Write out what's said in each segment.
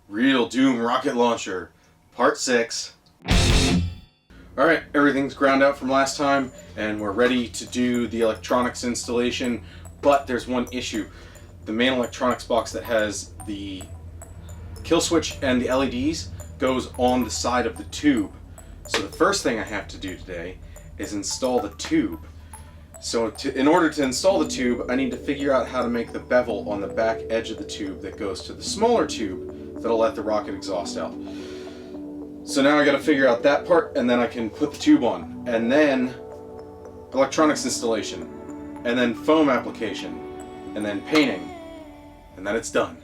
Real Doom Rocket Launcher, Part 6. Alright, everything's ground out from last time, and we're ready to do the electronics installation, but there's one issue. The main electronics box that has the kill switch and the LEDs goes on the side of the tube. So the first thing I have to do today is install the tube. So in order to install the tube, I need to figure out how to make the bevel on the back edge of the tube that goes to the smaller tube that'll let the rocket exhaust out. So now I gotta figure out that part, and then I can put the tube on. And then electronics installation, and then foam application, and then painting, and then it's done.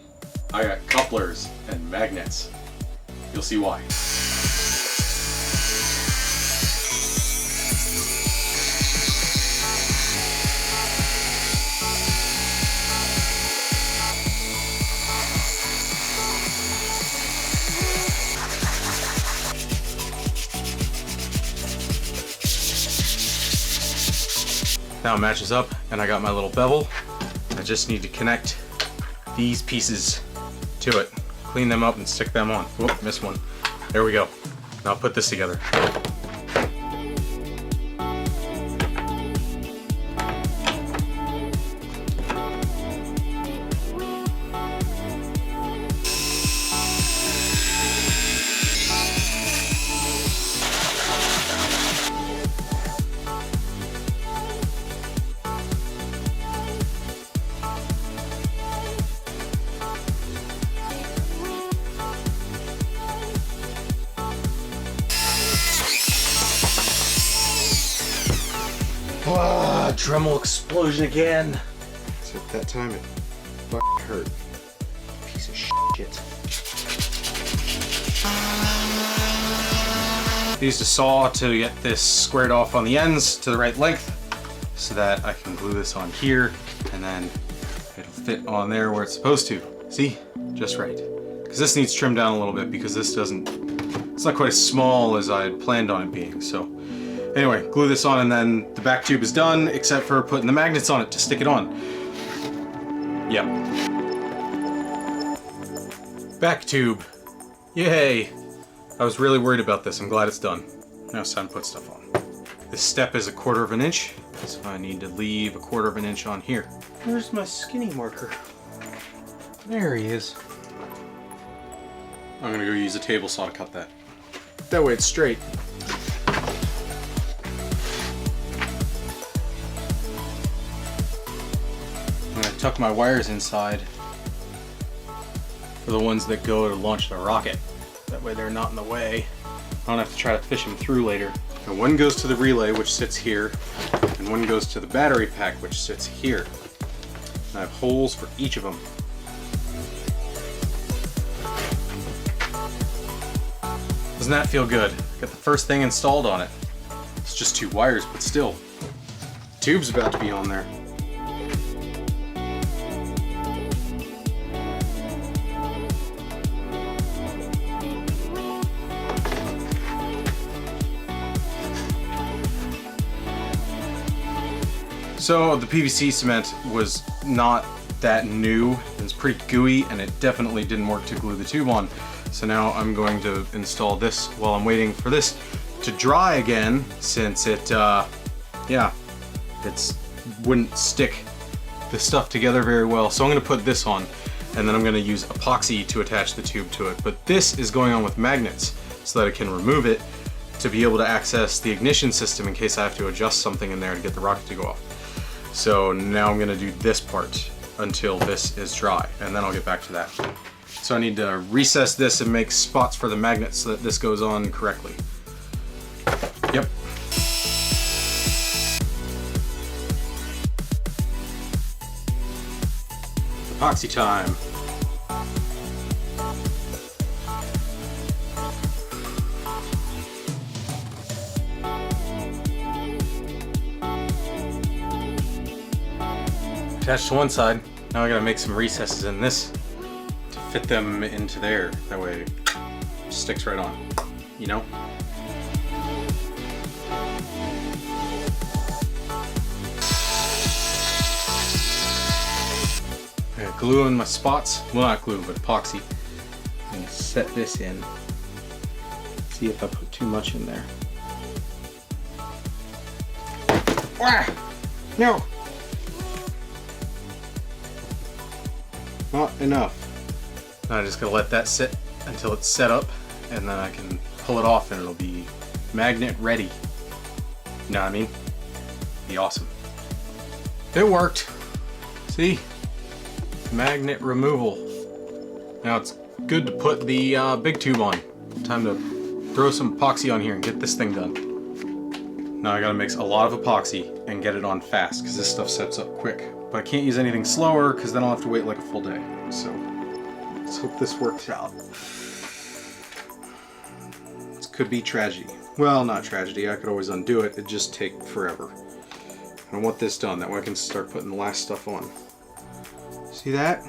I got couplers and magnets. You'll see why. Now it matches up, and I got my little bevel. I just need to connect these pieces to it, clean them up, and stick them on. Whoop, missed one. There we go. Now I'll put this together. Ah, Dremel explosion again. Except that time it fucking hurt. Piece of shit. I used a saw to get this squared off on the ends to the right length so that I can glue this on here, and then it'll fit on there where it's supposed to. See? Just right. Because this needs trimmed down a little bit because this it's not quite as small as I had planned on it being. So anyway, glue this on, and then the back tube is done, except for putting the magnets on it to stick it on. Yep. Back tube. Yay! I was really worried about this. I'm glad it's done. Now it's time to put stuff on. This step is 1/4 inch, so I need to leave 1/4 inch on here. Where's my skinny marker? There he is. I'm gonna go use a table saw to cut that. That way it's straight. Tuck my wires inside for the ones that go to launch the rocket. That way they're not in the way. I don't have to try to fish them through later. And one goes to the relay, which sits here, and one goes to the battery pack, which sits here. And I have holes for each of them. Doesn't that feel good? Got the first thing installed on it. It's just 2 wires, but still. The tube's about to be on there. So the PVC cement was not that new. It was pretty gooey, and it definitely didn't work to glue the tube on. So now I'm going to install this while I'm waiting for this to dry again, since it, wouldn't stick the stuff together very well. So I'm gonna put this on, and then I'm gonna use epoxy to attach the tube to it. But this is going on with magnets so that I can remove it to be able to access the ignition system in case I have to adjust something in there to get the rocket to go off. So now I'm gonna do this part until this is dry, and then I'll get back to that. So I need to recess this and make spots for the magnets so that this goes on correctly. Yep. Epoxy time. Attached to one side. Now I gotta make some recesses in this to fit them into there. That way it sticks right on, you know? I got glue in my spots. Well, not glue, but epoxy. And set this in. See if I put too much in there. Ah! No! Not enough. Now I'm just gonna let that sit until it's set up, and then I can pull it off and it'll be magnet ready. You know what I mean? Be awesome. It worked. See? Magnet removal. Now it's good to put the big tube on. Time to throw some epoxy on here and get this thing done. Now I gotta mix a lot of epoxy and get it on fast because this stuff sets up quick. But I can't use anything slower because then I'll have to wait like a full day. So let's hope this works out. This could be tragedy. Well, not tragedy. I could always undo it. It'd just take forever. I want this done. That way I can start putting the last stuff on. See that?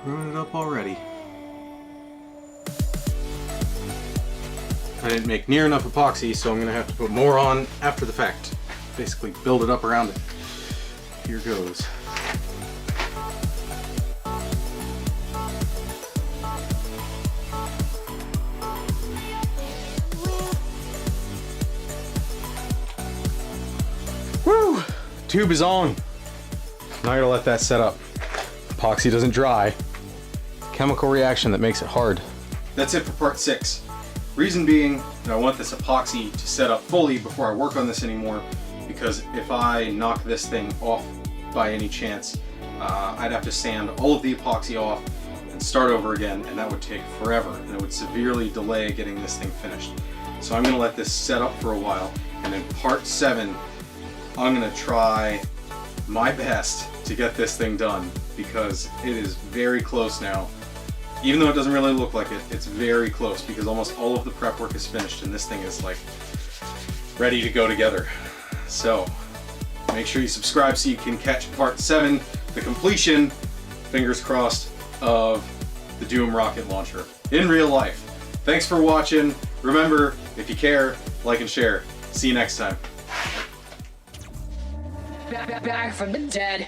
Screwing it up already. I didn't make near enough epoxy, so I'm going to have to put more on after the fact. Basically build it up around it. Here goes. Woo! Tube is on. Now I gotta let that set up. Epoxy doesn't dry. Chemical reaction that makes it hard. That's it for part 6. Reason being that I want this epoxy to set up fully before I work on this anymore, because if I knock this thing off by any chance, I'd have to sand all of the epoxy off and start over again, and that would take forever, and it would severely delay getting this thing finished. So I'm gonna let this set up for a while, and in part 7, I'm gonna try my best to get this thing done, because it is very close now. Even though it doesn't really look like it, it's very close because almost all of the prep work is finished and this thing is like ready to go together. So make sure you subscribe so you can catch part 7, the completion, fingers crossed, of the Doom rocket launcher in real life. Thanks for watching. Remember, if you care, like and share. See you next time. Back from the dead.